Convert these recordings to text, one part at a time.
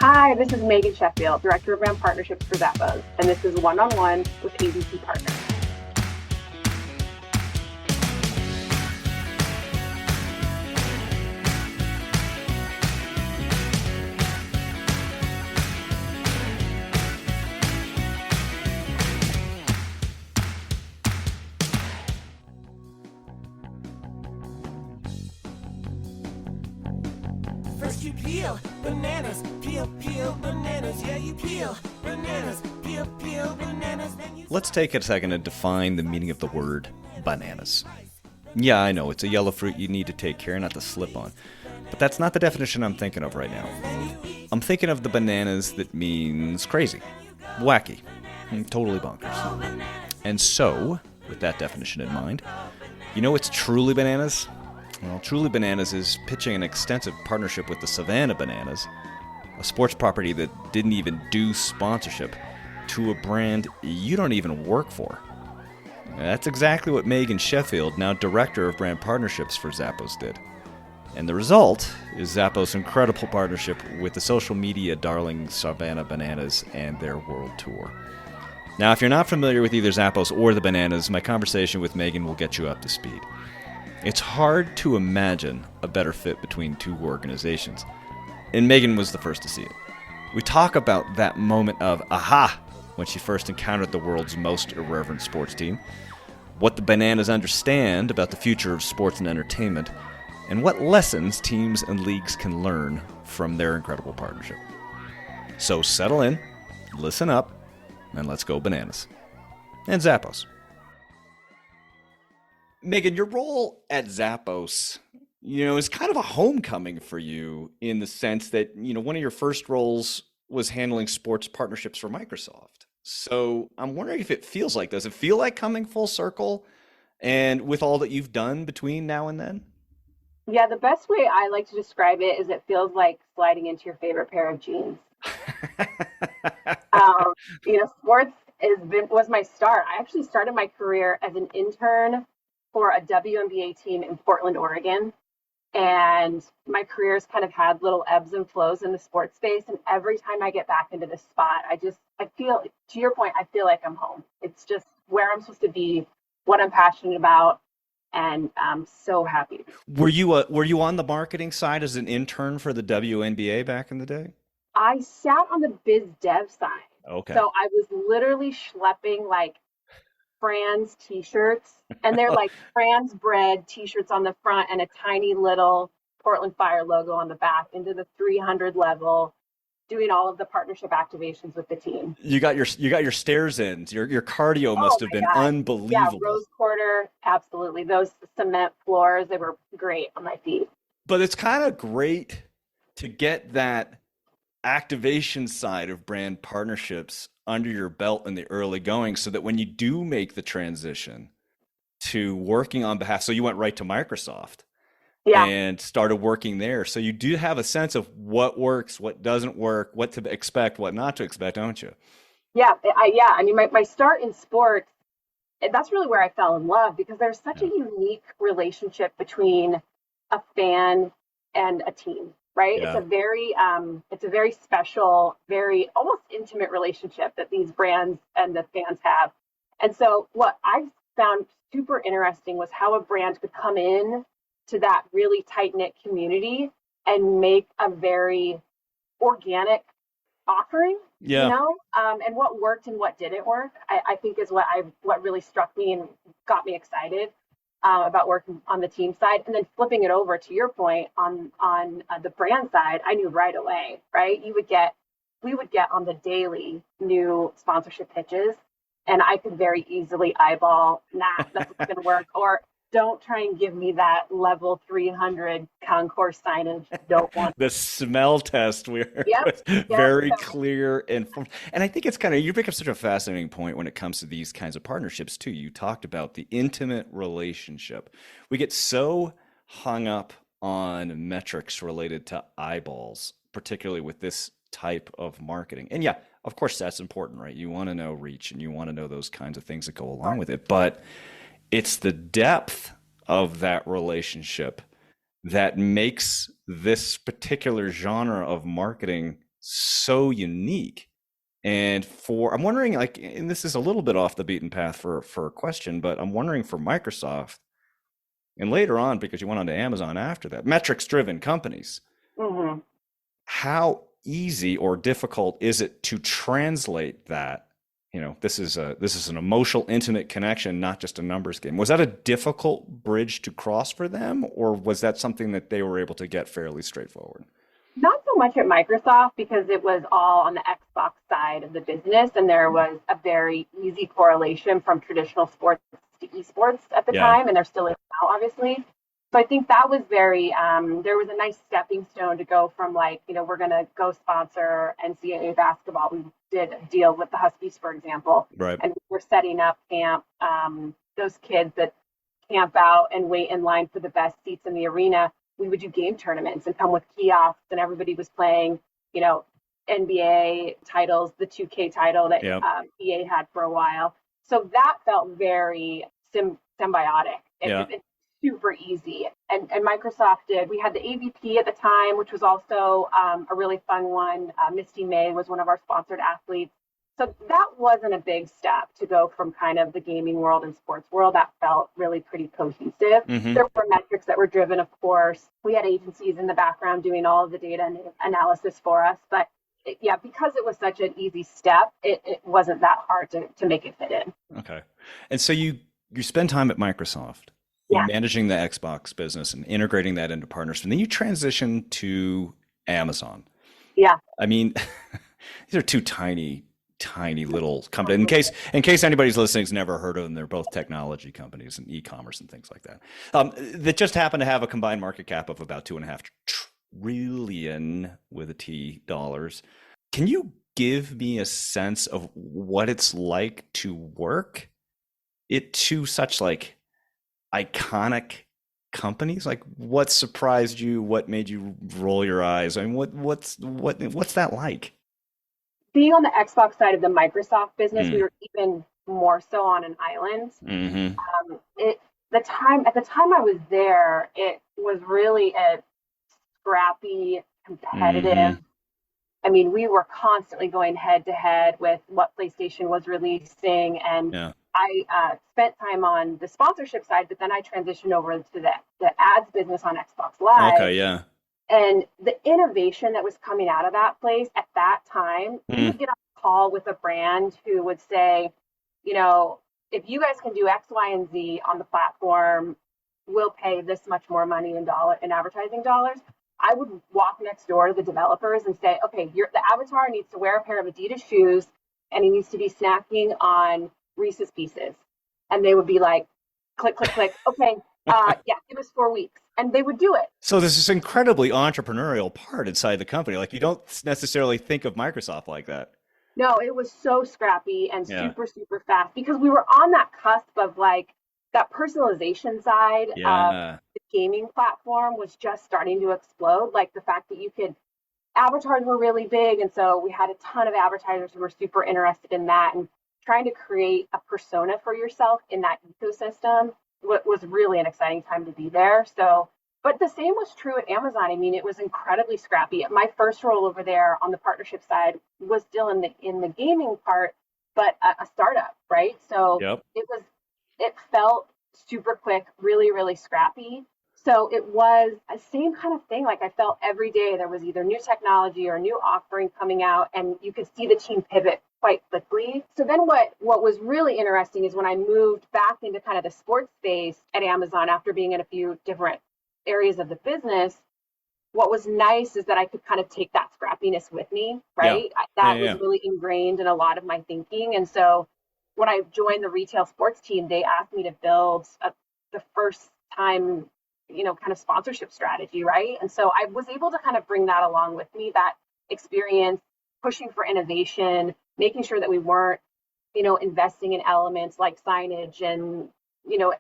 Hi, this is Megan Sheffield, Director of Brand Partnerships for Zappos, and this is One-on-One with agency partners. First you peel bananas, peel bananas, yeah you peel bananas, peel bananas, then you... Let's take a second and define the meaning of the word bananas. Yeah, I know, it's a yellow fruit you need to take care not to slip on. But that's not the definition I'm thinking of right now. I'm thinking of the bananas that means crazy, wacky, and totally bonkers. And so, with that definition in mind, you know what's truly bananas? Well, Truly Bananas is pitching an extensive partnership with the Savannah Bananas, a sports property that didn't even do sponsorship, to a brand you don't even work for. That's exactly what Megan Sheffield, now Director of Brand Partnerships for Zappos, did. And the result is Zappos' incredible partnership with the social media darling Savannah Bananas and their world tour. Now, if you're not familiar with either Zappos or the Bananas, my conversation with Megan will get you up to speed. It's hard to imagine a better fit between two organizations, and Megan was the first to see it. We talk about that moment of aha when she first encountered the world's most irreverent sports team, what the Bananas understand about the future of sports and entertainment, and what lessons teams and leagues can learn from their incredible partnership. So settle in, listen up, and let's go Bananas. And Zappos. Megan, your role at Zappos, is kind of a homecoming for you in the sense that, one of your first roles was handling sports partnerships for Microsoft. So I'm wondering if it feels like, does it feel like coming full circle and with all that you've done between now and then? Yeah, the best way I like to describe it is it feels like sliding into your favorite pair of jeans. Sports was my start. I actually started my career as an intern for a WNBA team in Portland, Oregon. And my career's kind of had little ebbs and flows in the sports space. And every time I get back into this spot, I feel, to your point, I feel like I'm home. It's just where I'm supposed to be, what I'm passionate about. And I'm so happy. Were you on the marketing side as an intern for the WNBA back in the day? I sat on the biz dev side. Okay. So I was literally schlepping like Fran's t-shirts, and they're like Fran's bread t-shirts on the front and a tiny little Portland Fire logo on the back into the 300 level, doing all of the partnership activations with the team. You got your stairs in. Your cardio must have been unbelievable. Yeah, Rose Quarter, absolutely. Those cement floors, they were great on my feet. But it's kind of great to get that activation side of brand partnerships under your belt in the early going so that when you do make the transition to working on behalf, so you went right to Microsoft and started working there. So you do have a sense of what works, what doesn't work, what to expect, what not to expect, don't you? Yeah. I mean, my start in sports, that's really where I fell in love because there's such a unique relationship between a fan and a team. Right. Yeah. It's a very special, very almost intimate relationship that these brands and the fans have. And so what I found super interesting was how a brand could come in to that really tight knit community and make a very organic offering, and what worked and what didn't work, I think is what really struck me and got me excited. About working on the team side, and then flipping it over to your point on the brand side, I knew right away, right? We would get on the daily new sponsorship pitches, and I could very easily eyeball, that's not going to work, or don't try and give me that level 300 concourse signage. Don't want the smell test. We're very clear and I think it's kind of, you pick up such a fascinating point when it comes to these kinds of partnerships too. You talked about the intimate relationship. We get so hung up on metrics related to eyeballs, particularly with this type of marketing. And yeah, of course that's important, right? You want to know reach and you want to know those kinds of things that go along with it, but it's the depth of that relationship that makes this particular genre of marketing so unique. And I'm wondering, like, and this is a little bit off the beaten path for a question, but I'm wondering for Microsoft, and later on, because you went on to Amazon after that, metrics-driven companies, Mm-hmm. how easy or difficult is it to translate that? This is an emotional, intimate connection, not just a numbers game. Was that a difficult bridge to cross for them, or was that something that they were able to get fairly straightforward? Not so much at Microsoft because it was all on the Xbox side of the business, and there was a very easy correlation from traditional sports to esports at the Yeah. time, and there still is now, obviously. So I think that was very, there was a nice stepping stone to go from like, we're going to go sponsor NCAA basketball. We did a deal with the Huskies, for example, Right. and we're setting up camp, those kids that camp out and wait in line for the best seats in the arena. We would do game tournaments and come with kiosks, and everybody was playing, you know, NBA titles, the 2K title that Yeah. EA had for a while. So that felt very symbiotic. Yeah. It's super easy. And Microsoft did. We had the AVP at the time, which was also a really fun one. Misty May was one of our sponsored athletes. So that wasn't a big step to go from kind of the gaming world and sports world. That felt really pretty cohesive. Hmm. There were metrics that were driven, of course. We had agencies in the background doing all of the data analysis for us. But yeah, because it was such an easy step, it wasn't that hard to make it fit in. Okay. And so you spend time at Microsoft, Yeah. managing the Xbox business and integrating that into partners, and then you transition to Amazon. Yeah. I mean, these are two tiny little companies. In case anybody's listening has never heard of them, they're both technology companies and e-commerce and things like that. That just happen to have a combined market cap of about $2.5 trillion with a T dollars. Can you give me a sense of what it's like to work it to such like iconic companies? Like, what surprised you? What made you roll your eyes? I mean, what's that like? Being on the Xbox side of the Microsoft business, we were even more so on an island. Mm-hmm. At the time I was there, it was really a scrappy, competitive. Mm-hmm. I mean, we were constantly going head to head with what PlayStation was releasing, and Yeah. I spent time on the sponsorship side, but then I transitioned over to the ads business on Xbox Live. Okay. Yeah. And the innovation that was coming out of that place at that time, you would get on a call with a brand who would say, if you guys can do X, Y, and Z on the platform, we'll pay this much more money in advertising dollars. I would walk next door to the developers and say, okay, the avatar needs to wear a pair of Adidas shoes and he needs to be snacking on Reese's Pieces. And they would be like, click, click, click. Okay, yeah, give us 4 weeks. And they would do it. So there's this incredibly entrepreneurial part inside the company. Like, you don't necessarily think of Microsoft like that. No, it was so scrappy and Yeah. super, super fast because we were on that cusp of like that personalization side of Yeah. the gaming platform was just starting to explode. Like the fact that avatars were really big. And so we had a ton of advertisers who were super interested in that, and trying to create a persona for yourself in that ecosystem was really an exciting time to be there. So, but the same was true at Amazon. I mean, it was incredibly scrappy. My first role over there on the partnership side was still in the gaming part, but a startup, right? So Yep. it felt super quick, really, really scrappy. So it was the same kind of thing. Like I felt every day there was either new technology or a new offering coming out, and you could see the team pivot quite quickly. So then what was really interesting is when I moved back into kind of the sports space at Amazon after being in a few different areas of the business, what was nice is that I could kind of take that scrappiness with me, right? That was really ingrained in a lot of my thinking. And so when I joined the retail sports team, they asked me to build the first time, kind of sponsorship strategy, right? And so I was able to kind of bring that along with me, that experience, pushing for innovation, making sure that we weren't, investing in elements like signage and,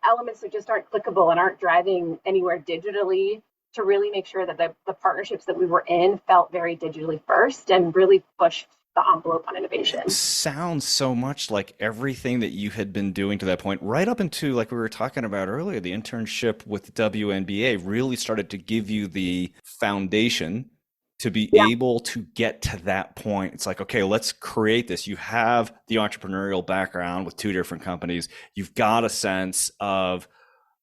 elements that just aren't clickable and aren't driving anywhere digitally, to really make sure that the partnerships that we were in felt very digitally first and really pushed the envelope on innovation. Sounds so much like everything that you had been doing to that point, right up into, like we were talking about earlier, the internship with WNBA really started to give you the foundation to be able to get to that point. It's like, okay, let's create this. You have the entrepreneurial background with two different companies. You've got a sense of,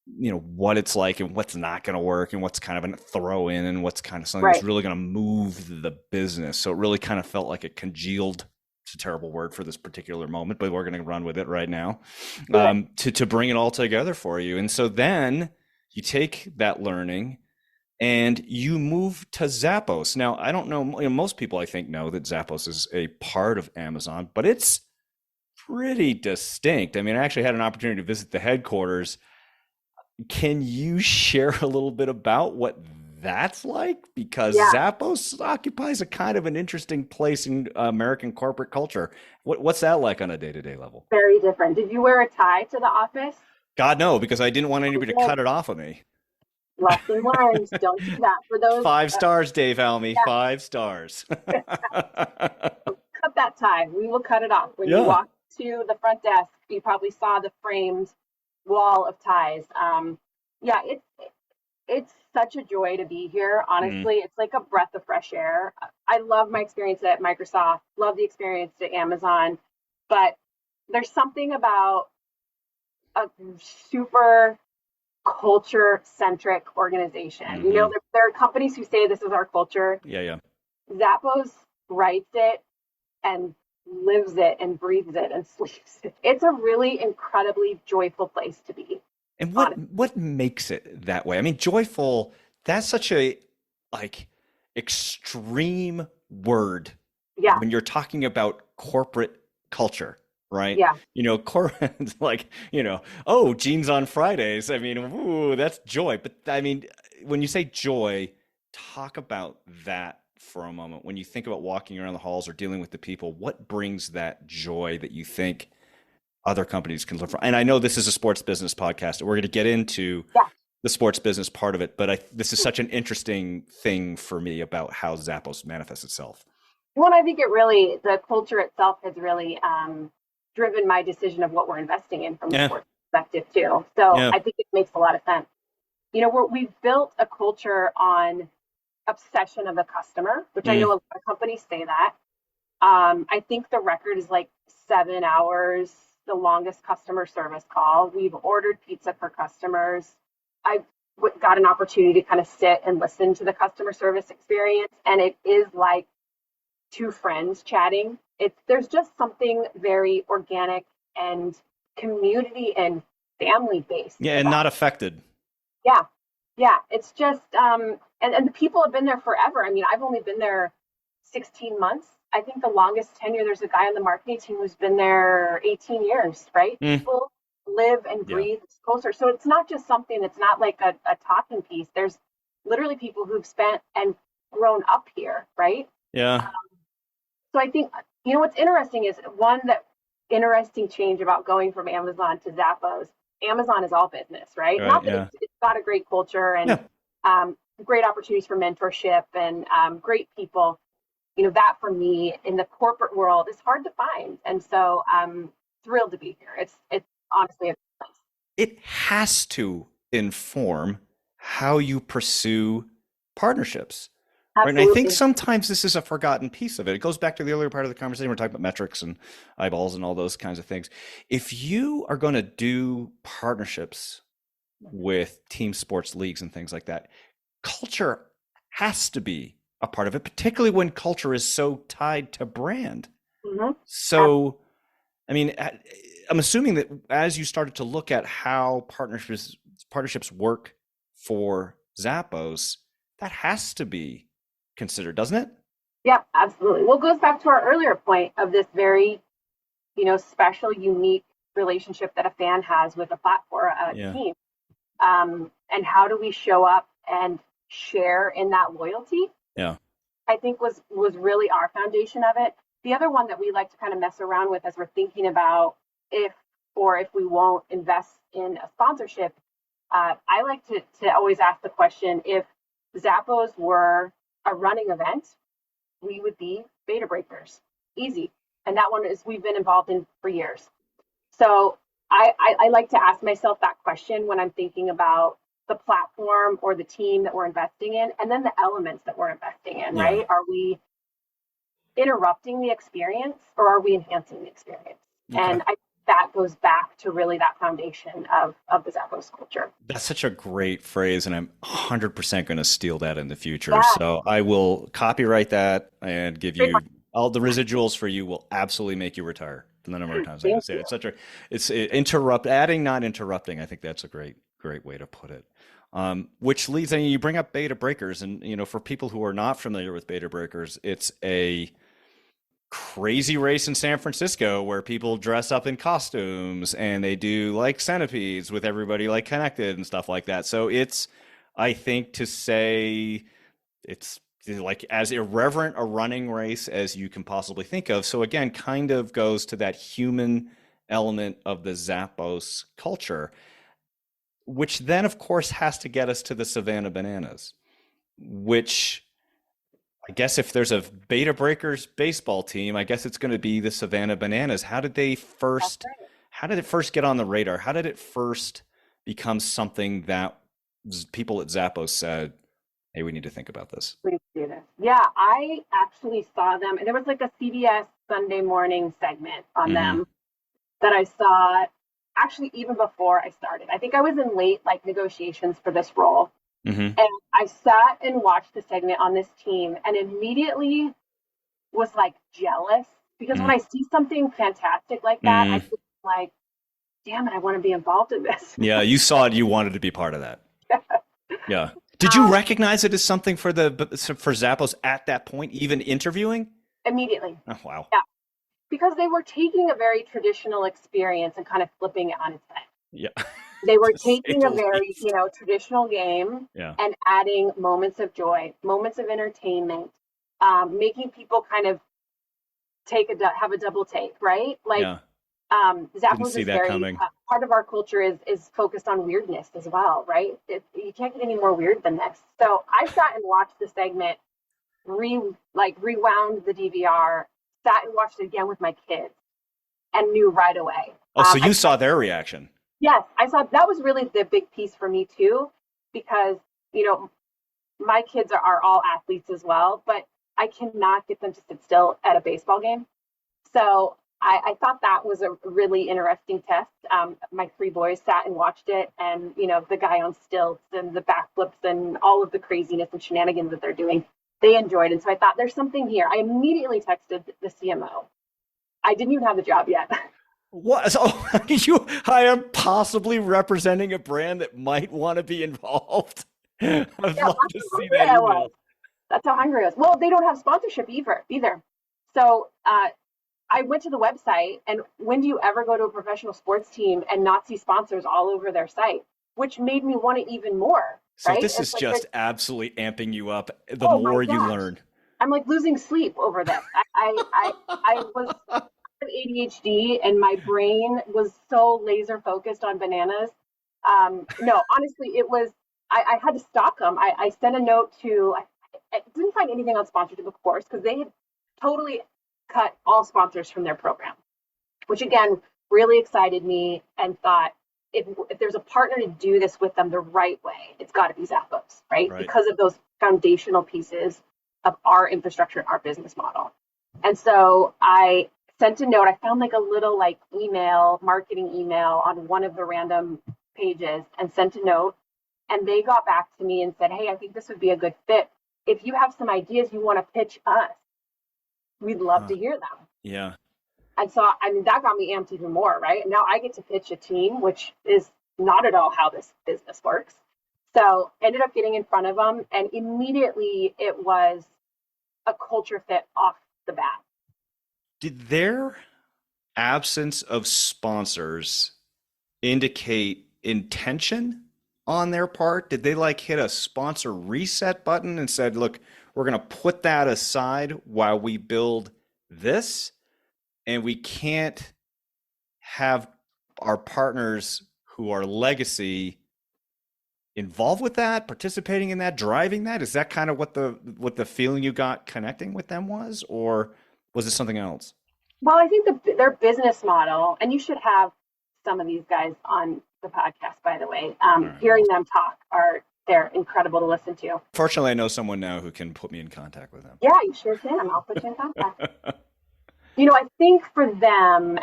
what it's like and what's not going to work and what's kind of a throw in and what's kind of something that's really going to move the business. So it really kind of felt like it congealed. It's a terrible word for this particular moment, but we're going to run with it right now, to bring it all together for you. And so then you take that learning and you move to Zappos. Now, I don't know, most people I think know that Zappos is a part of Amazon, but it's pretty distinct. I mean, I actually had an opportunity to visit the headquarters. Can you share a little bit about what that's like? Because Zappos occupies a kind of an interesting place in American corporate culture. What's that like on a day-to-day level? Very different. Did you wear a tie to the office? God, no, because I didn't want anybody to cut it off of me. Lesson learned. Don't do that. For those 5 stars, Dave Helmy. 5 stars. Cut that tie. We will cut it off. When you walk to the front desk, you probably saw the framed wall of ties. It's such a joy to be here. Honestly, it's like a breath of fresh air. I love my experience at Microsoft. Love the experience at Amazon, but there's something about a super culture-centric organization. There are companies who say this is our culture. Zappos writes it and lives it and breathes it and sleeps it. It's a really incredibly joyful place to be. And what makes it that way? I mean, joyful, that's such a extreme word when you're talking about corporate culture. Right? Corporate, like, oh, jeans on Fridays. I mean, ooh, that's joy. But I mean, when you say joy, talk about that for a moment. When you think about walking around the halls or dealing with the people, what brings that joy that you think other companies can learn from? And I know this is a sports business podcast. We're going to get into the sports business part of it, but this is such an interesting thing for me about how Zappos manifests itself. Well, I think the culture itself has really driven my decision of what we're investing in from a sports perspective too. So I think it makes a lot of sense. We've built a culture on obsession of the customer, which I know a lot of companies say that. I think the record is like 7 hours, the longest customer service call. We've ordered pizza for customers. I've got an opportunity to kind of sit and listen to the customer service experience, and it is like two friends chatting. There's just something very organic and community and family based. And not affected. It's just and the people have been there forever. I mean, I've only been there 16 months. I think the longest tenure, there's a guy on the marketing team who's been there 18 years, right? People live and breathe closer. So it's not just something that's not like a talking piece. There's literally people who've spent and grown up here, right? So I think, what's interesting is interesting change about going from Amazon to Zappos. Amazon is all business, right? Not that it's got a great culture and great opportunities for mentorship and great people. That for me in the corporate world is hard to find. And so I'm thrilled to be here. It's honestly a place. It has to inform how you pursue partnerships. Right? And I think sometimes this is a forgotten piece of it. It goes back to the earlier part of the conversation. We're talking about metrics and eyeballs and all those kinds of things. If you are going to do partnerships with team sports leagues and things like that, culture has to be a part of it, particularly when culture is so tied to brand. So, I mean, I'm assuming that as you started to look at how partnerships work for Zappos, that has to be considered, doesn't it? Yeah, absolutely. Well, it goes back to our earlier point of this very, special, unique relationship that a fan has with a platform, a team. And how do we show up and share in that loyalty? I think was really our foundation of it. The other one that we like to kind of mess around with as we're thinking about if we won't invest in a sponsorship, I like to always ask the question, if Zappos were a running event, we would be beta breakers. Easy. And that one is we've been involved in for years. So I like to ask myself that question when I'm thinking about the platform or the team that we're investing in, and then the elements that we're investing in, right? Are we interrupting the experience or are we enhancing the experience? Okay. And that goes back to really that foundation of the Zappos culture. That's such a great phrase, and I'm 100% going to steal that in the future. Yeah. So I will copyright that and give you all the residuals for you. Will absolutely make you retire from the number of times I say it. It's adding, not interrupting. I think that's a great way to put it. Which leads, and you bring up beta breakers, and for people who are not familiar with beta breakers, it's a crazy race in San Francisco where people dress up in costumes and they do like centipedes with everybody like connected and stuff like that. So I think to say it's like as irreverent a running race as you can possibly think of. So again, kind of goes to that human element of the Zappos culture, which then of course has to get us to the Savannah Bananas, which I guess if there's a Beta Breakers baseball team, I guess it's going to be the Savannah Bananas. How did it first get on the radar? How did it first become something that people at Zappos said, hey, we need to think about this? We need to do this. Yeah, I actually saw them. There was like a CBS Sunday morning segment on them that I saw actually even before I started. I think I was in late negotiations for this role. And I sat and watched the segment on this team and immediately was jealous because when I see something fantastic like that, I feel like, damn it, I want to be involved in this. Yeah, you saw it. You wanted to be part of that. Yeah. Did you recognize it as something for Zappos at that point, even interviewing? Immediately. Oh, wow. Yeah. Because they were taking a very traditional experience and kind of flipping it on its head. Yeah. They were taking a very, traditional game and adding moments of joy, moments of entertainment, making people kind of have a double take, right? Zappos is very part of our culture is focused on weirdness as well, right? You can't get any more weird than this. So I sat and watched the segment, rewound the DVR, sat and watched it again with my kids, and knew right away. Oh, so you saw their reaction? Yes, I saw. That was really the big piece for me too, because my kids are all athletes as well, but I cannot get them to sit still at a baseball game. So I thought that was a really interesting test. My 3 boys sat and watched it, and the guy on stilts and the backflips and all of the craziness and shenanigans that they're doing, they enjoyed. And so I thought there's something here. I immediately texted the CMO. I didn't even have the job yet. What? So I am possibly representing a brand that might want to be involved. I'd love to see that email. That's how hungry I was. Well, they don't have sponsorship either. So I went to the website, and when do you ever go to a professional sports team and not see sponsors all over their site? Which made me want it even more. So right? This is just absolutely amping you up the more you learn. I'm losing sleep over this. I was ADHD and my brain was so laser focused on bananas. No, honestly, it was, I had to stalk them. I sent a note I didn't find anything on sponsorship, of course, because they had totally cut all sponsors from their program, which again, really excited me, and thought if there's a partner to do this with them the right way, it's got to be Zappos, right? Because of those foundational pieces of our infrastructure and our business model. And so I sent a note. I found a little marketing email on one of the random pages and sent a note. And they got back to me and said, hey, I think this would be a good fit. If you have some ideas you want to pitch us, we'd love to hear them. Yeah. And so, that got me amped even more, right? Now I get to pitch a team, which is not at all how this business works. So ended up getting in front of them, and immediately it was a culture fit off the bat. Did their absence of sponsors indicate intention on their part? Did they hit a sponsor reset button and said, look, we're going to put that aside while we build this, and we can't have our partners who are legacy involved with that, participating in that, driving that? Is that kind of what the feeling you got connecting with them was, or was it something else? Well, I think their business model, and you should have some of these guys on the podcast, by the way. right, Hearing them talk they're incredible to listen to. Fortunately, I know someone now who can put me in contact with them. Yeah, you sure can. I'll put you in contact. I think for them,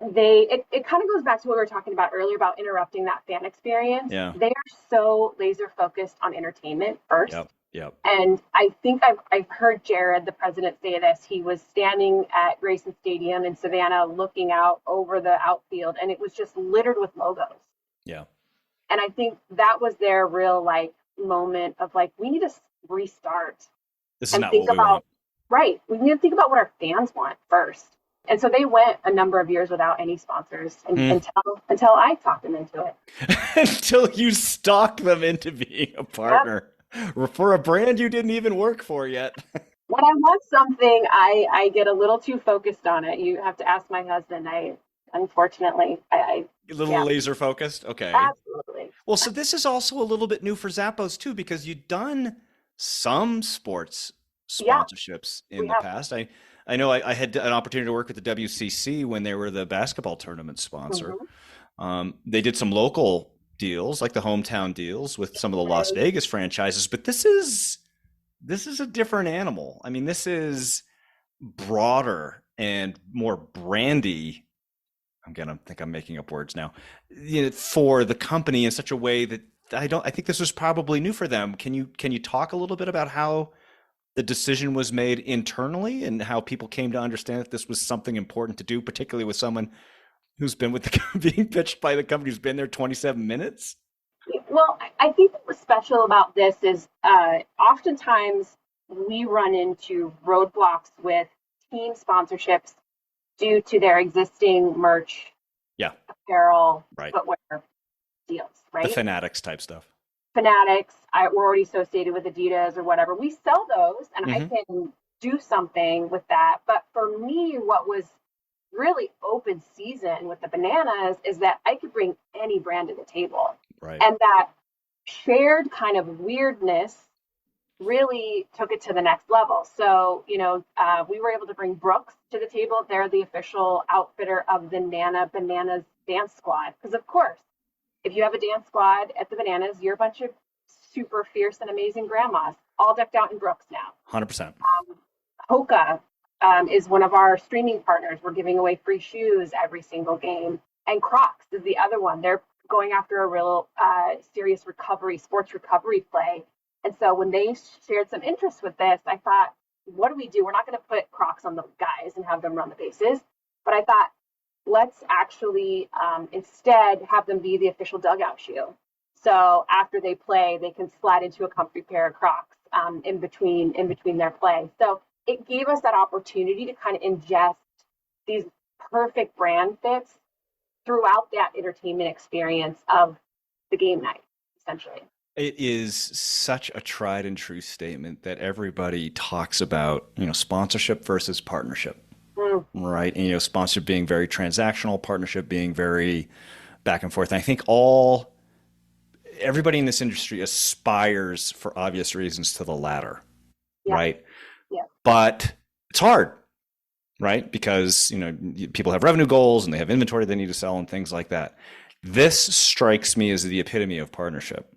it kind of goes back to what we were talking about earlier about interrupting that fan experience. Yeah. They are so laser focused on entertainment first. Yep. And I think I've heard Jared, the president, say this. He was standing at Grayson Stadium in Savannah looking out over the outfield, and it was just littered with logos. Yeah. And I think that was their real moment of we need to restart. This is not what we want. Right. We need to think about what our fans want first. And so they went a number of years without any sponsors until I talked them into it. Until you stalked them into being a partner for a brand you didn't even work for yet. When I want something, I get a little too focused on it. You have to ask my husband. Unfortunately, A little laser focused? Okay. Absolutely. Well, so this is also a little bit new for Zappos too, because you've done some sports sponsorships in the past. I know I had an opportunity to work with the WCC when they were the basketball tournament sponsor. Mm-hmm. They did some local deals, like the hometown deals with some of the Las Vegas franchises, but this is a different animal. I mean, this is broader and more brandy. I think I'm making up words now, for the company in such a way that I think this was probably new for them. Can you talk a little bit about how the decision was made internally and how people came to understand that this was something important to do, particularly with someone who's been being pitched by the company who's been there 27 minutes? Well, I think what was special about this is oftentimes we run into roadblocks with team sponsorships due to their existing merch, apparel, footwear deals, right? The Fanatics type stuff. Fanatics, we're already associated with Adidas or whatever. We sell those, and I can do something with that. But for me, what was really open season with the Bananas is that I could bring any brand to the table. Right. And that shared kind of weirdness really took it to the next level. So, we were able to bring Brooks to the table. They're the official outfitter of the Bananas dance squad. Because, of course, if you have a dance squad at the Bananas, you're a bunch of super fierce and amazing grandmas, all decked out in Brooks now. 100%. Hoka is one of our streaming partners. We're giving away free shoes every single game. And Crocs is the other one. They're going after a real serious sports recovery play. And so when they shared some interest with this, I thought, what do we do? We're not going to put Crocs on the guys and have them run the bases. But I thought, let's actually instead have them be the official dugout shoe. So after they play, they can slide into a comfy pair of Crocs in between their play. So it gave us that opportunity to kind of ingest these perfect brand fits throughout that entertainment experience of the game night, essentially. It is such a tried and true statement that everybody talks about, sponsorship versus partnership, right? And, sponsorship being very transactional, partnership being very back and forth. And I think everybody in this industry aspires for obvious reasons to the latter, right? Yeah. But it's hard, right? Because, people have revenue goals and they have inventory they need to sell and things like that. This strikes me as the epitome of partnership,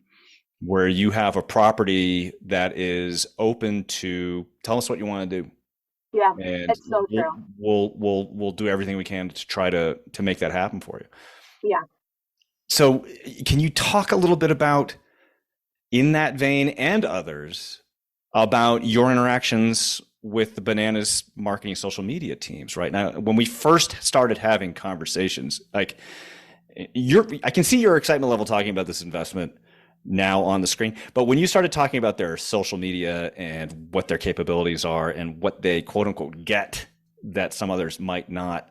where you have a property that is open to tell us what you want to do. Yeah, and it's so true. We'll do everything we can to try to make that happen for you. Yeah. So can you talk a little bit about, in that vein and others, about your interactions with the Bananas marketing social media teams right now? When we first started having conversations, I can see your excitement level talking about this investment now on the screen, but when you started talking about their social media and what their capabilities are and what they quote unquote get that some others might not,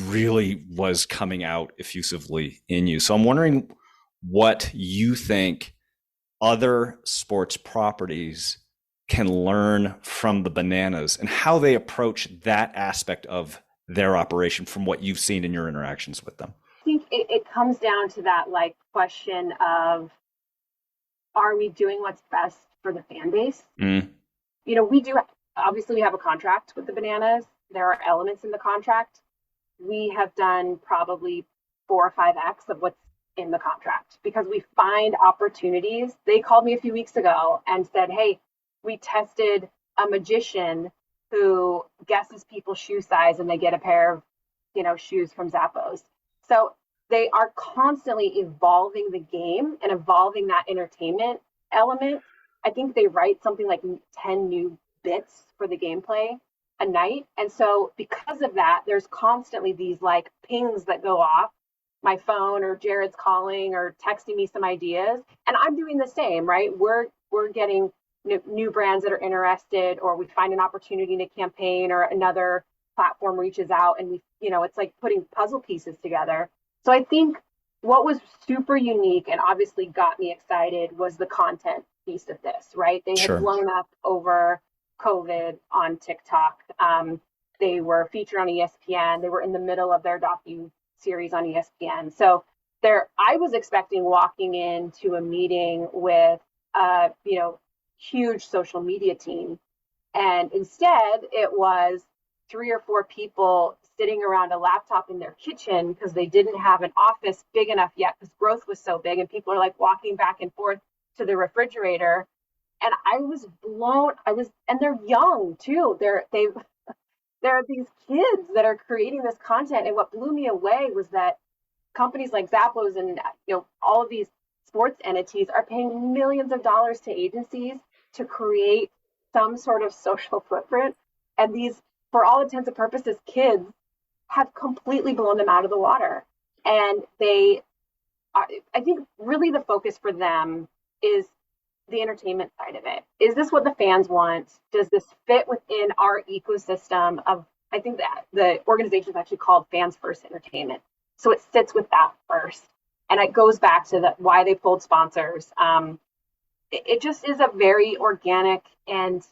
really was coming out effusively in you. So I'm wondering what you think other sports properties can learn from the Bananas and how they approach that aspect of their operation from what you've seen in your interactions with them. I think it comes down to that question of, are we doing what's best for the fan base? We have a contract with the Bananas. There are elements in the contract. We have done probably 4 or 5x of what's in the contract because we find opportunities. They called me a few weeks ago and said, hey, we tested a magician who guesses people's shoe size and they get a pair of, shoes from Zappos. So they are constantly evolving the game and evolving that entertainment element. I think they write something like 10 new bits for the gameplay a night. And so because of that, there's constantly these like pings that go off my phone, or Jared's calling or texting me some ideas. And I'm doing the same, right? We're getting new brands that are interested, or we find an opportunity in a campaign, or another platform reaches out, and it's like putting puzzle pieces together. So I think what was super unique and obviously got me excited was the content piece of this, right? They had blown up over COVID on TikTok. They were featured on ESPN. They were in the middle of their docu-series on ESPN. So I was expecting walking into a meeting with a huge social media team, and instead it was 3 or 4 people sitting around a laptop in their kitchen because they didn't have an office big enough yet because growth was so big, and people are like walking back and forth to the refrigerator. And and they're young too. There are these kids that are creating this content. And what blew me away was that companies like Zappos and all of these sports entities are paying millions of dollars to agencies to create some sort of social footprint. And these, for all intents and purposes, kids have completely blown them out of the water. And I think really the focus for them is the entertainment side of it. Is this what the fans want? Does this fit within our ecosystem of, I think that the organization is actually called Fans First Entertainment. So it sits with that first. And it goes back to why they pulled sponsors. It just is a very organic and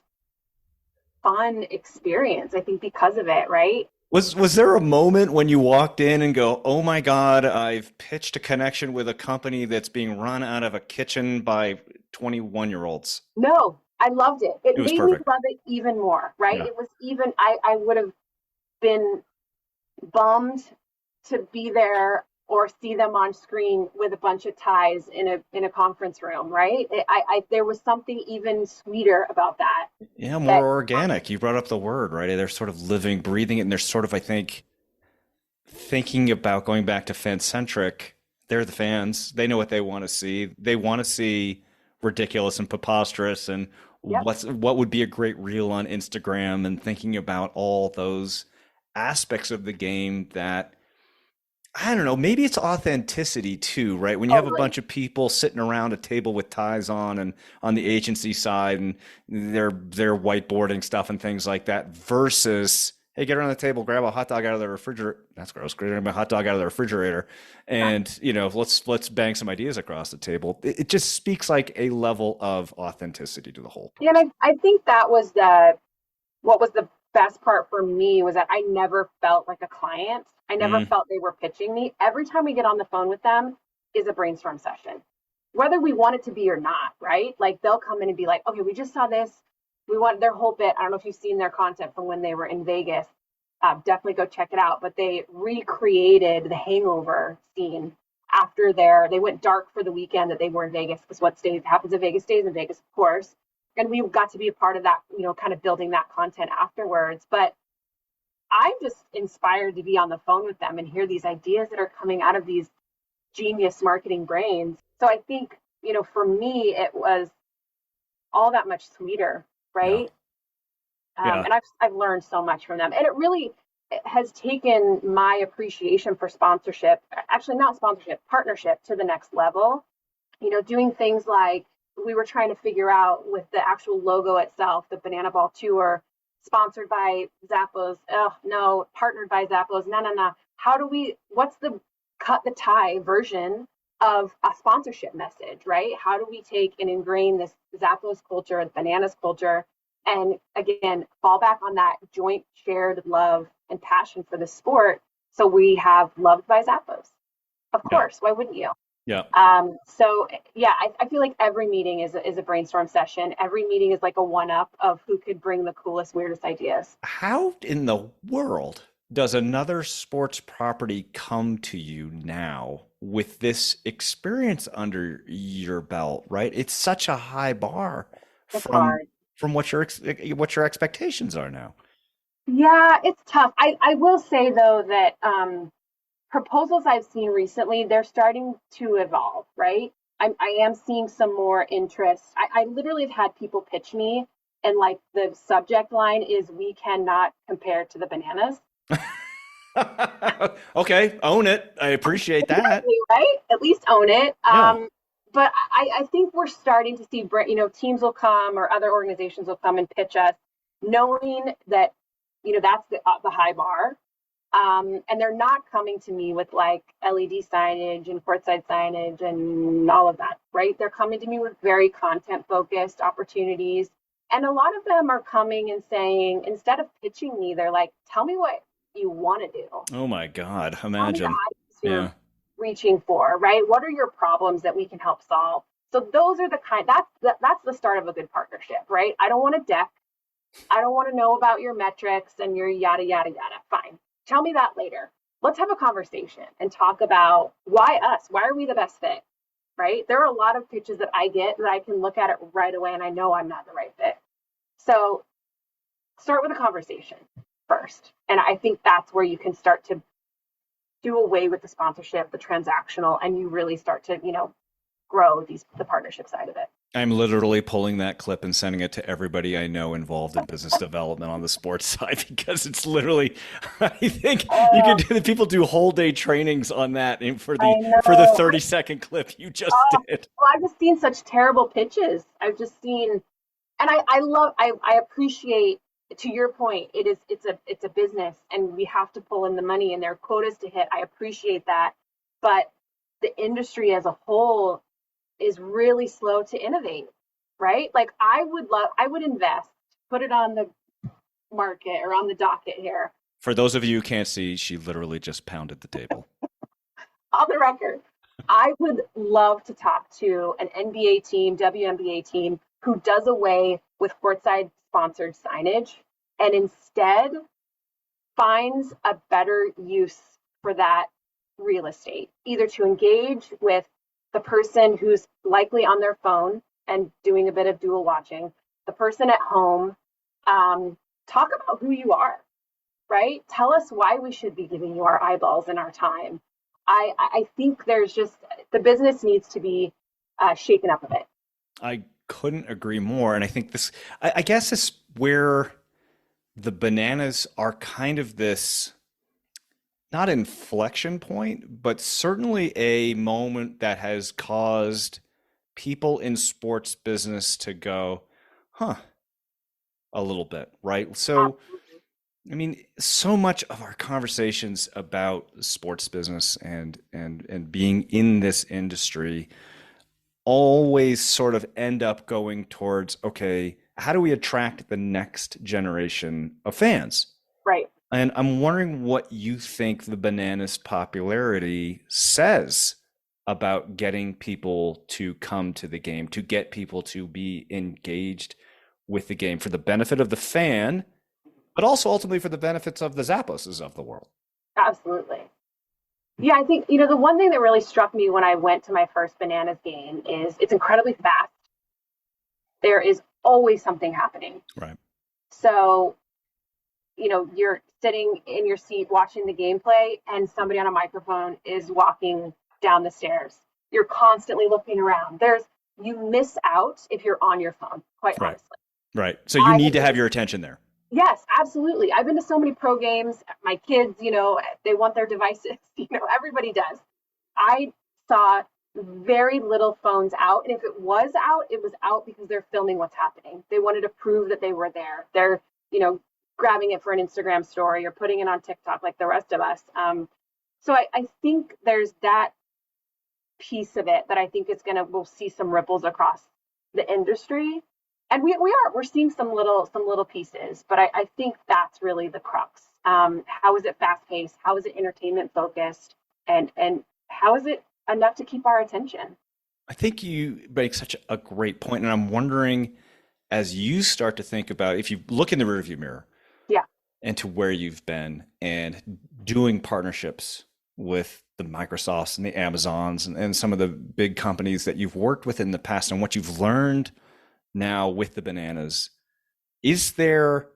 fun experience, I think, because of it, right? Was there a moment when you walked in and go, oh my God, I've pitched a connection with a company that's being run out of a kitchen by 21-year-olds? No, I loved it. It was made perfect. me love it even more, right? Yeah. It was even, I would have been bummed to be there or see them on screen with a bunch of ties in a conference room, right? There was something even sweeter about that. Yeah, more organic. You brought up the word, right? They're sort of living, breathing it, and they're sort of, I think, thinking about going back to fan-centric. They're the fans. They know what they want to see. They want to see ridiculous and preposterous and what would be a great reel on Instagram, and thinking about all those aspects of the game that, I don't know, maybe it's authenticity too, right? When you have a bunch of people sitting around a table with ties on and on the agency side, and they're whiteboarding stuff and things like that, versus, hey, get around the table, grab a hot dog out of the refrigerator. That's gross. Grab a hot dog out of the refrigerator, and let's bang some ideas across the table. It just speaks like a level of authenticity to the whole. Yeah, and I think that was what was the best part for me was that I never felt like a client. I never felt they were pitching me. Every time we get on the phone with them is a brainstorm session, whether we want it to be or not, right? Like they'll come in and be like, okay, we just saw this. We want their whole bit. I don't know if you've seen their content from when they were in Vegas. Definitely go check it out. But they recreated the hangover scene after they went dark for the weekend that they were in Vegas, because what happens in Vegas stays in Vegas, of course. And we got to be a part of that, kind of building that content afterwards. But I'm just inspired to be on the phone with them and hear these ideas that are coming out of these genius marketing brains. So I think, for me, it was all that much sweeter, right? Yeah. And I've learned so much from them. And it really has taken my appreciation for sponsorship, actually not sponsorship, partnership, to the next level. Doing things like we were trying to figure out with the actual logo itself, the Banana Ball Tour, sponsored by Zappos. Oh, no, partnered by Zappos. No. What's the cut the tie version of a sponsorship message, right? How do we take and ingrain this Zappos culture, the bananas culture, and again, fall back on that joint shared love and passion for the sport? So we have Loved by Zappos. Of course, why wouldn't you? Yeah. I feel like every meeting is a brainstorm session. Every meeting is like a one-up of who could bring the coolest, weirdest ideas. How in the world Does another sports property come to you now with this experience under your belt, right? It's such a high bar It's from hard. what your expectations are now. Yeah, it's tough. I will say though that proposals I've seen recently, they're starting to evolve, right? I am seeing some more interest. I literally have had people pitch me, and like the subject line is, "We cannot compare to the bananas." Okay, own it. I appreciate that. Exactly, right? At least own it. Yeah. But I think we're starting to see, teams will come or other organizations will come and pitch us, knowing that, that's the high bar. And they're not coming to me with like LED signage and courtside signage and all of that, right? They're coming to me with very content focused opportunities. And a lot of them are coming and saying, instead of pitching me, they're like, tell me what you want to do. Oh my God, Tell me the imagine. audience Yeah. you're reaching for, right? What are your problems that we can help solve? So those are that's the start of a good partnership, right? I don't want a deck. I don't want to know about your metrics and your yada, yada, yada. Fine. Tell me that later. Let's have a conversation and talk about why us? Why are we the best fit? Right? There are a lot of pitches that I get that I can look at it right away and I know I'm not the right fit. So start with a conversation first. And I think that's where you can start to do away with the sponsorship, the transactional, and you really start to, grow the partnership side of it. I'm literally pulling that clip and sending it to everybody I know involved in business development on the sports side because it's literally, I think you can do, people do whole day trainings on that I for the know. 30-second clip you just Oh, did. well, I've just seen such terrible pitches. I've just seen, and I appreciate, to your point, it's a business and we have to pull in the money and there are quotas to hit. I appreciate that. But the industry as a whole is really slow to innovate, right? Like I would invest, put it on the market or on the docket here, For those of you who can't see, she literally just pounded the table. on the record. I would love to talk to an NBA team, WNBA team, who does away with courtside sponsored signage and instead finds a better use for that real estate, either to engage with the person who's likely on their phone and doing a bit of dual watching, the person at home. Talk about who you are, right? Tell us why we should be giving you our eyeballs and our time. I think there's just, the business needs to be shaken up a bit. I couldn't agree more. And I think I guess is where the bananas are kind of this, not inflection point, but certainly a moment that has caused people in sports business to go, huh, a little bit, right? So, Absolutely. I mean, so much of our conversations about sports business and being in this industry always sort of end up going towards, okay, how do we attract the next generation of fans? Right. And I'm wondering what you think the bananas popularity says about getting people to come to the game, to get people to be engaged with the game for the benefit of the fan, but also ultimately for the benefits of the Zapposes of the world. Absolutely. Yeah, I think, the one thing that really struck me when I went to my first Bananas game is it's incredibly fast. There is always something happening. Right. So, you're sitting in your seat watching the gameplay and somebody on a microphone is walking down the stairs. You're constantly looking around. You miss out if you're on your phone, quite Right. honestly. Right. So you need to have your attention there. Yes, absolutely. I've been to so many pro games. My kids, they want their devices. Everybody does. I saw very little phones out. And if it was out because they're filming what's happening. They wanted to prove that they were there. They're, grabbing it for an Instagram story or putting it on TikTok like the rest of us. So I think there's that piece of it that I think we'll see some ripples across the industry. And we're seeing some little pieces, but I think that's really the crux. How is it fast paced? How is it entertainment focused? And how is it enough to keep our attention? I think you make such a great point, and I'm wondering, as you start to think about, if you look in the rearview mirror, Yeah. and to where you've been and doing partnerships with the Microsofts and the Amazons and some of the big companies that you've worked with in the past and what you've learned now with the bananas, is there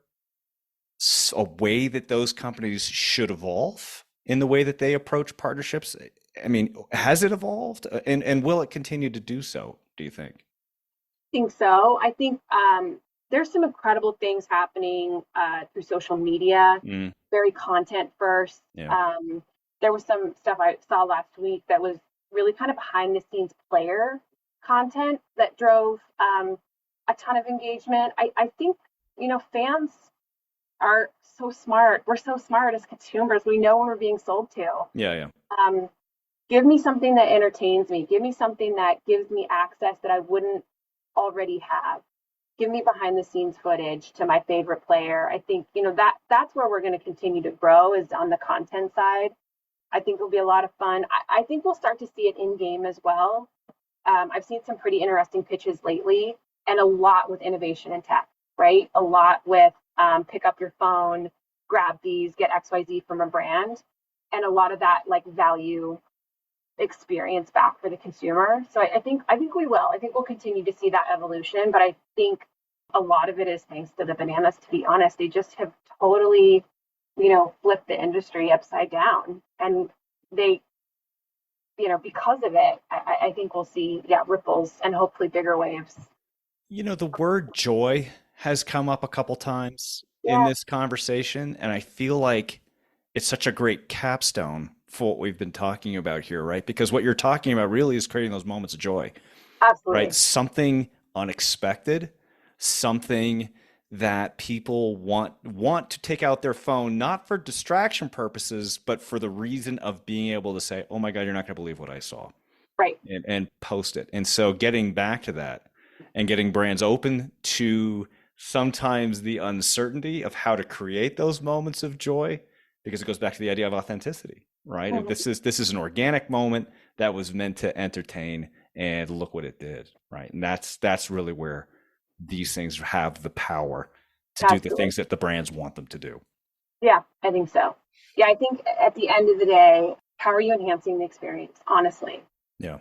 a way that those companies should evolve in the way that they approach partnerships? I mean, has it evolved, and will it continue to do so, do you think? I think so. I think there's some incredible things happening through social media, Mm, very content first. yeah. There was some stuff I saw last week that was really kind of behind the scenes player content that drove a ton of engagement. I think, fans are so smart. We're so smart as consumers. We know when we're being sold to. Yeah, yeah. Um, Give me something that entertains me. Give me something that gives me access that I wouldn't already have. Give me behind the scenes footage to my favorite player. I think, that's where we're going to continue to grow is on the content side. I think it'll be a lot of fun. I think we'll start to see it in game as well. I've seen some pretty interesting pitches lately and a lot with innovation and tech, right? A lot with pick up your phone, grab these, get XYZ from a brand, and a lot of that like value experience back for the consumer. So I think we will. I think we'll continue to see that evolution, but I think a lot of it is thanks to the bananas, to be honest. They just have totally, flipped the industry upside down. And they, because of it, I think we'll see, ripples and hopefully bigger waves. The word joy has come up a couple times in Yeah, this conversation, and I feel like it's such a great capstone for what we've been talking about here, right? Because what you're talking about really is creating those moments of joy, right? absolutely. Something unexpected, something that people want to take out their phone, not for distraction purposes, but for the reason of being able to say, "Oh my God, you're not going to believe what I saw," Right. and post it. And so getting back to that and getting brands open to sometimes the uncertainty of how to create those moments of joy, because it goes back to the idea of authenticity, right? If Mhm. this is an organic moment that was meant to entertain, and look what it did, right? And that's really where these things have the power to do the Absolutely. things that the brands want them to do. Yeah, I think so. Yeah, I think at the end of the day, how are you enhancing the experience, honestly? Yeah,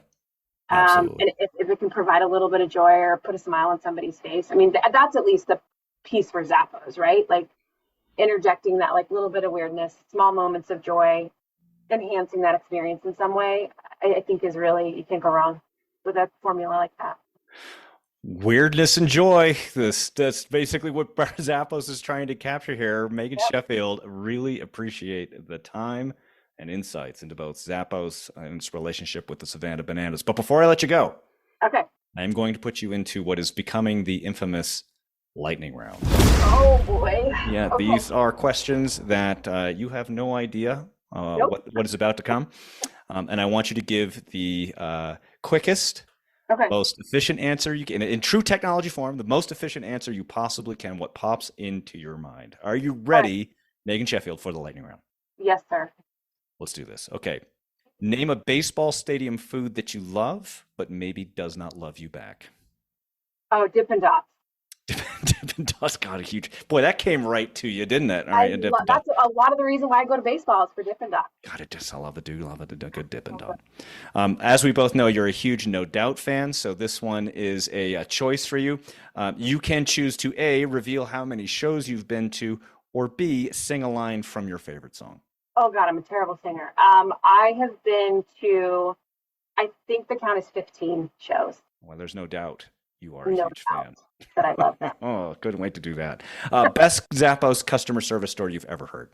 absolutely. And if it can provide a little bit of joy or put a smile on somebody's face, I mean, that's at least the piece for Zappos, right? Like interjecting that like little bit of weirdness, small moments of joy, enhancing that experience in some way, I think is really, you can't go wrong with a formula like that. Weirdness and joy. That's basically what Zappos is trying to capture here. Megan Yep. Sheffield, really appreciate the time and insights into both Zappos and its relationship with the Savannah Bananas. But before I let you go, Okay. I am going to put you into what is becoming the infamous lightning round. Oh boy. Yeah, Okay. these are questions that you have no idea Nope. what is about to come, and I want you to give the quickest, Okay. most efficient answer you can, in true technology form, the most efficient answer you possibly can, what pops into your mind. Are you All right. ready, Megan Sheffield, for the lightning round? Yes, sir. Let's do this. Okay. Name a baseball stadium food that you love, but maybe does not love you back. Oh, Dippin' Dots. Dippin' Dots got a huge boy. That came right to you, didn't it? All right, Dippin' Dots. That's a lot of the reason why I go to baseball is for Dippin' Dots. God, I love it, dude. Love it. A good Dippin' Dot. As we both know, you're a huge No Doubt fan, so this one is a choice for you. You can choose to A, reveal how many shows you've been to, or B, sing a line from your favorite song. Oh God, I'm a terrible singer. I have been to, I think the count is 15 shows. Well, there's no doubt you are a No huge doubt fan. that I love them. Oh, couldn't wait to do that. Best Zappos customer service story you've ever heard.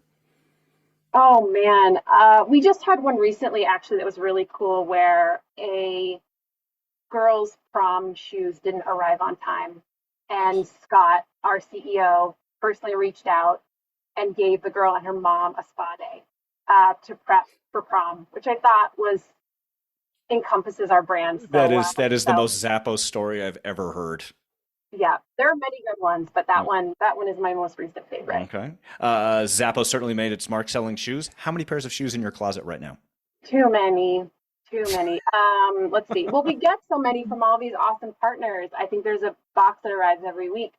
Oh man, we just had one recently actually that was really cool where a girl's prom shoes didn't arrive on time, and Scott, our CEO, personally reached out and gave the girl and her mom a spa day to prep for prom, which I thought was encompasses our brand so That well. is that is the So most Zappos story I've ever heard. yeah, there are many good ones, but that one is my most recent favorite. Okay. Zappos certainly made its mark selling shoes. How many pairs of shoes in your closet right now? Too many, too many. Let's see. Well, we get so many from all these awesome partners. I think there's a box that arrives every week.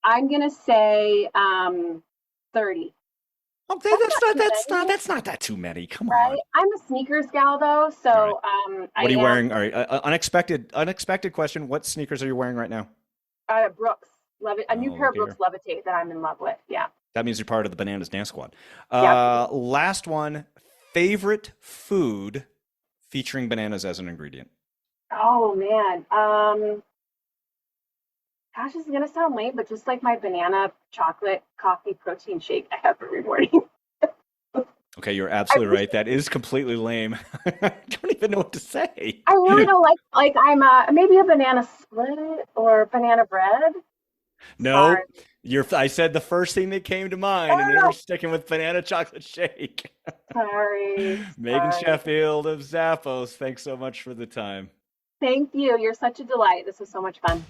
I'm gonna say 30. Okay, that's not that too many. Come right? on. I'm a sneakers gal though, so All right. I What are you am wearing? All right, unexpected question. What sneakers are you wearing right now? Brooks a new Oh, pair look of at Brooks here. Levitate that I'm in love with. Yeah. That means you're part of the Bananas Dance Squad. Yep. Last one. Favorite food featuring bananas as an ingredient. Oh man. Gosh, this is gonna sound lame, but just like my banana chocolate coffee protein shake I have every morning. Okay, you're I absolutely right. That is completely lame. I don't even know what to say. I really don't like I'm maybe a banana split or banana bread. Sorry. Nope. I said the first thing that came to mind, and then we're Oh, sticking with banana chocolate shake. sorry. Megan Sorry. Sheffield of Zappos, thanks so much for the time. Thank you. You're such a delight. This was so much fun.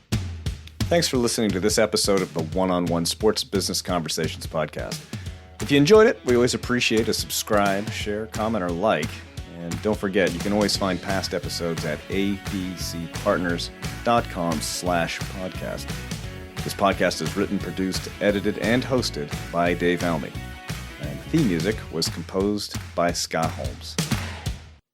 Thanks for listening to this episode of the One-on-One Sports Business Conversations podcast. If you enjoyed it, we always appreciate a subscribe, share, comment, or like. And don't forget, you can always find past episodes at abcpartners.com/podcast. This podcast is written, produced, edited, and hosted by Dave Almy. And the theme music was composed by Scott Holmes.